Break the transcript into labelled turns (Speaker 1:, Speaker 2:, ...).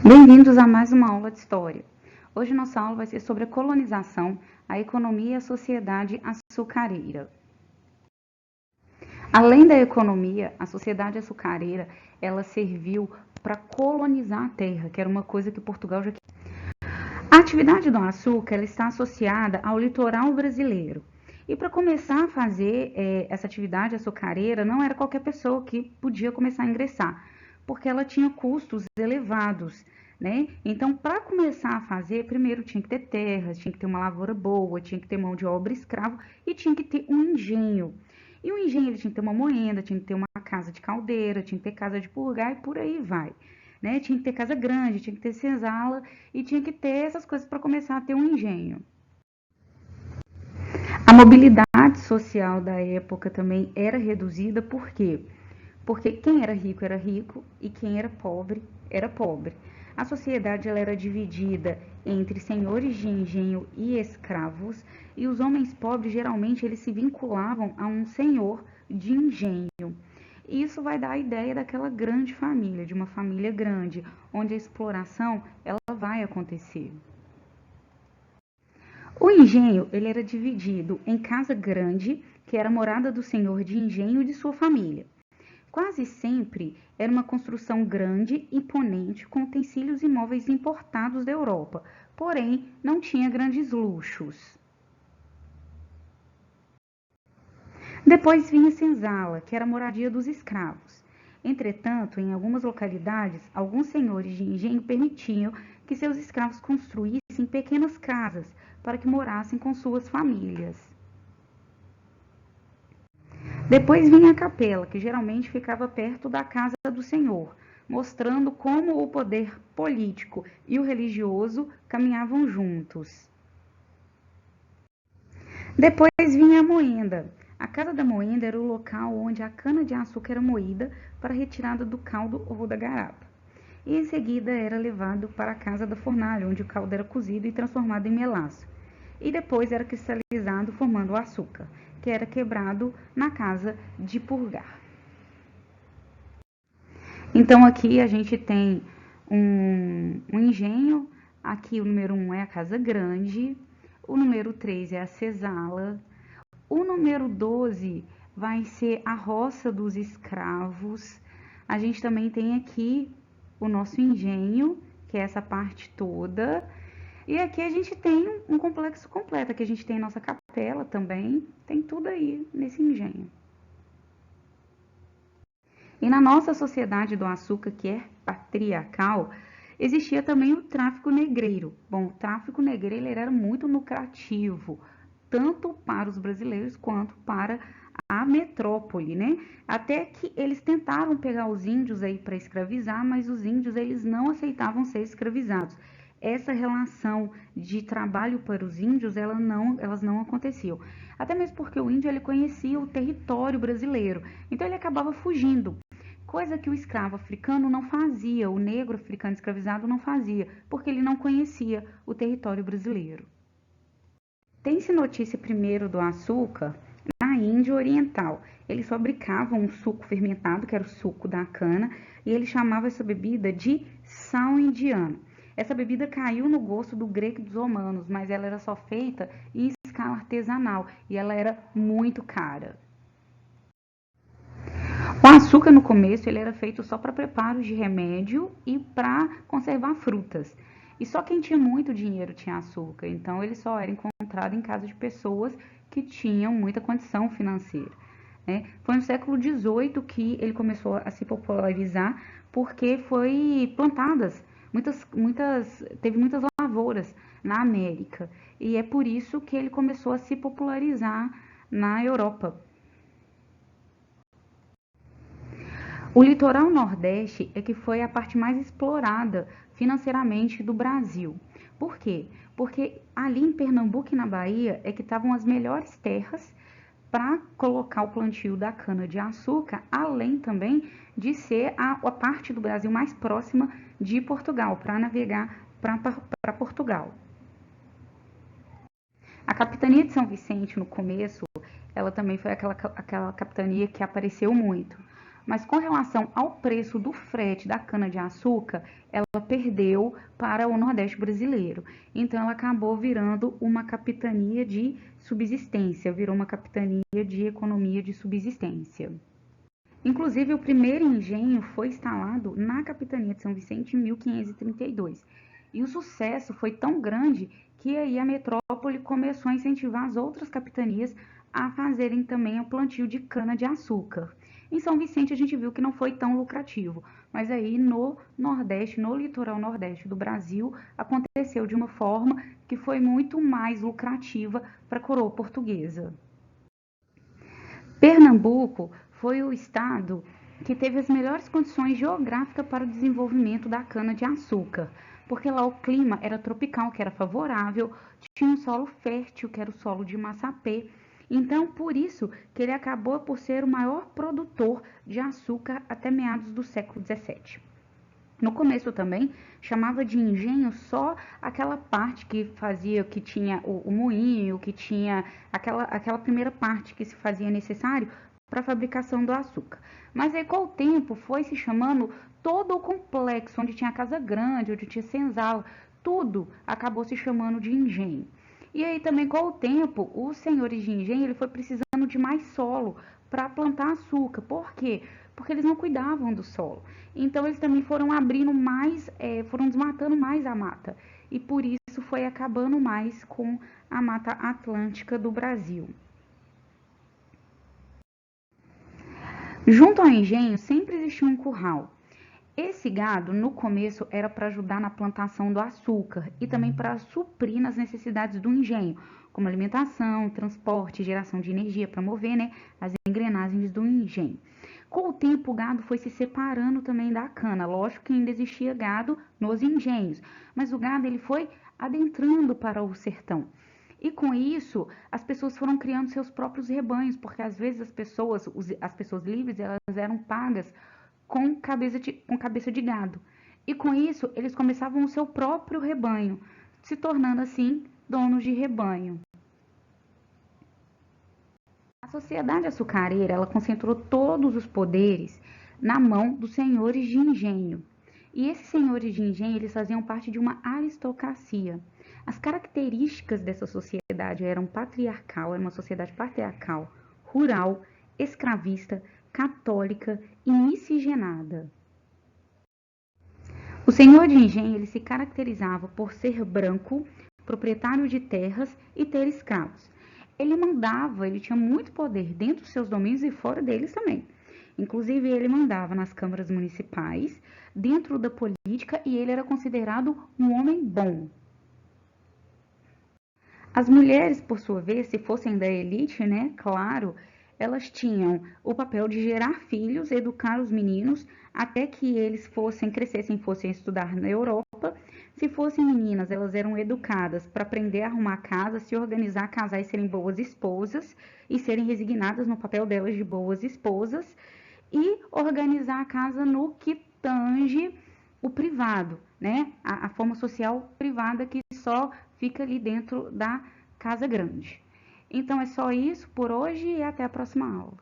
Speaker 1: Bem-vindos a mais uma aula de História. Hoje nossa aula vai ser sobre a colonização, a economia e a sociedade açucareira. Além da economia, a sociedade açucareira, ela serviu para colonizar a terra, que era uma coisa que Portugal já queria. A atividade do açúcar ela está associada ao litoral brasileiro. E para começar a fazer essa atividade açucareira, não era qualquer pessoa que podia começar a ingressar, porque ela tinha custos elevados, né? Então, para começar a fazer, primeiro tinha que ter terras, tinha que ter uma lavoura boa, tinha que ter mão de obra escravo e tinha que ter um engenho. E o engenho ele tinha que ter uma moenda, tinha que ter uma casa de caldeira, tinha que ter casa de purgar e por aí vai. Né? Tinha que ter casa grande, tinha que ter senzala e tinha que ter essas coisas para começar a ter um engenho. A mobilidade social da época também era reduzida, por quê? Porque quem era rico e quem era pobre. A sociedade ela era dividida entre senhores de engenho e escravos, e os homens pobres geralmente eles se vinculavam a um senhor de engenho. Isso vai dar a ideia daquela grande família, de uma família grande, onde a exploração ela vai acontecer. O engenho ele era dividido em casa grande, que era a morada do senhor de engenho e de sua família. Quase sempre era uma construção grande, imponente, com utensílios e móveis importados da Europa, porém não tinha grandes luxos. Depois vinha senzala, que era a moradia dos escravos. Entretanto, em algumas localidades, alguns senhores de engenho permitiam que seus escravos construíssem pequenas casas para que morassem com suas famílias. Depois vinha a capela, que geralmente ficava perto da casa do senhor, mostrando como o poder político e o religioso caminhavam juntos. Depois vinha a moenda. A casa da moenda era o local onde a cana-de-açúcar era moída para retirada do caldo ou da garapa. E em seguida era levado para a casa da fornalha, onde o caldo era cozido e transformado em melaço. E depois era cristalizado, formando o açúcar, que era quebrado na casa de purgar. Então aqui a gente tem um engenho, aqui o número 1 é a casa grande, o número 3 é a senzala, o número 12 vai ser a roça dos escravos. A gente também tem aqui o nosso engenho, que é essa parte toda. E aqui a gente tem um complexo completo. Aqui a gente tem a nossa capela também. Tem tudo aí nesse engenho. E na nossa sociedade do açúcar, que é patriarcal, existia também o tráfico negreiro. Bom, o tráfico negreiro era muito lucrativo, tanto para os brasileiros quanto para a metrópole, né? Até que eles tentaram pegar os índios aí para escravizar, mas os índios eles não aceitavam ser escravizados. Essa relação de trabalho para os índios, elas não aconteciam. Até mesmo porque o índio ele conhecia o território brasileiro, então ele acabava fugindo. Coisa que o escravo africano não fazia, o negro africano escravizado não fazia, porque ele não conhecia o território brasileiro. Tem-se notícia primeiro do açúcar na Índia Oriental. Eles fabricavam um suco fermentado, que era o suco da cana, e ele chamava essa bebida de sal indiano. Essa bebida caiu no gosto do grego e dos romanos, mas ela era só feita em escala artesanal e ela era muito cara. O açúcar no começo ele era feito só para preparos de remédio e para conservar frutas. E só quem tinha muito dinheiro tinha açúcar, então ele só era encontrado em casa de pessoas que tinham muita condição financeira. Né? Foi no século XVIII que ele começou a se popularizar, porque foi plantadas, teve muitas lavouras na América. E é por isso que ele começou a se popularizar na Europa. O litoral nordeste é que foi a parte mais explorada financeiramente do Brasil. Por quê? Porque ali em Pernambuco e na Bahia é que estavam as melhores terras para colocar o plantio da cana-de-açúcar, além também de ser a parte do Brasil mais próxima de Portugal, para navegar para Portugal. A capitania de São Vicente, no começo, ela também foi aquela capitania que apareceu muito. mas com relação ao preço do frete da cana-de-açúcar, ela perdeu para o Nordeste brasileiro. Então, ela acabou virando uma capitania de subsistência, virou uma capitania de economia de subsistência. Inclusive, o primeiro engenho foi instalado na capitania de São Vicente em 1532. E o sucesso foi tão grande que aí a metrópole começou a incentivar as outras capitanias a fazerem também o plantio de cana-de-açúcar. Em São Vicente a gente viu que não foi tão lucrativo, mas aí no Nordeste, no litoral Nordeste do Brasil, aconteceu de uma forma que foi muito mais lucrativa para a coroa portuguesa. Pernambuco foi o estado que teve as melhores condições geográficas para o desenvolvimento da cana-de-açúcar, porque lá o clima era tropical, que era favorável, tinha um solo fértil, que era o solo de Massapê. Então, por isso que ele acabou por ser o maior produtor de açúcar até meados do século XVII. No começo também chamava de engenho só aquela parte que fazia, que tinha o moinho, que tinha aquela primeira parte que se fazia necessário para a fabricação do açúcar. Mas aí com o tempo foi se chamando todo o complexo, onde tinha casa grande, onde tinha senzala, tudo acabou se chamando de engenho. E aí também com o tempo, os senhores de engenho ele foi precisando de mais solo para plantar açúcar. Por quê? Porque eles não cuidavam do solo. Então eles também foram abrindo mais, foram desmatando mais a mata. E por isso foi acabando mais com a Mata Atlântica do Brasil. Junto ao engenho sempre existia um curral. Esse gado, no começo, era para ajudar na plantação do açúcar e também para suprir nas necessidades do engenho, como alimentação, transporte, geração de energia para mover, né, as engrenagens do engenho. Com o tempo, o gado foi se separando também da cana. Lógico que ainda existia gado nos engenhos, mas o gado ele foi adentrando para o sertão. E com isso, as pessoas foram criando seus próprios rebanhos, porque às vezes as pessoas livres, elas eram pagas com cabeça de gado. E com isso, eles começavam o seu próprio rebanho, se tornando assim donos de rebanho. A sociedade açucareira, ela concentrou todos os poderes na mão dos senhores de engenho. E esses senhores de engenho, eles faziam parte de uma aristocracia. As características dessa sociedade eram patriarcal, era uma sociedade patriarcal, rural, escravista, católica e miscigenada. O senhor de engenho ele se caracterizava por ser branco, proprietário de terras e ter escravos. Ele mandava, ele tinha muito poder dentro dos seus domínios e fora deles também. Inclusive, ele mandava nas câmaras municipais, dentro da política, e ele era considerado um homem bom. As mulheres, por sua vez, se fossem da elite, né, claro, elas tinham o papel de gerar filhos, educar os meninos, até que eles crescessem, fossem estudar na Europa. Se fossem meninas, elas eram educadas para aprender a arrumar casa, se organizar, casar e serem boas esposas, e serem resignadas no papel delas de boas esposas, e organizar a casa no que tange o privado, né? A forma social privada que só fica ali dentro da casa grande. Então é só isso por hoje e até a próxima aula.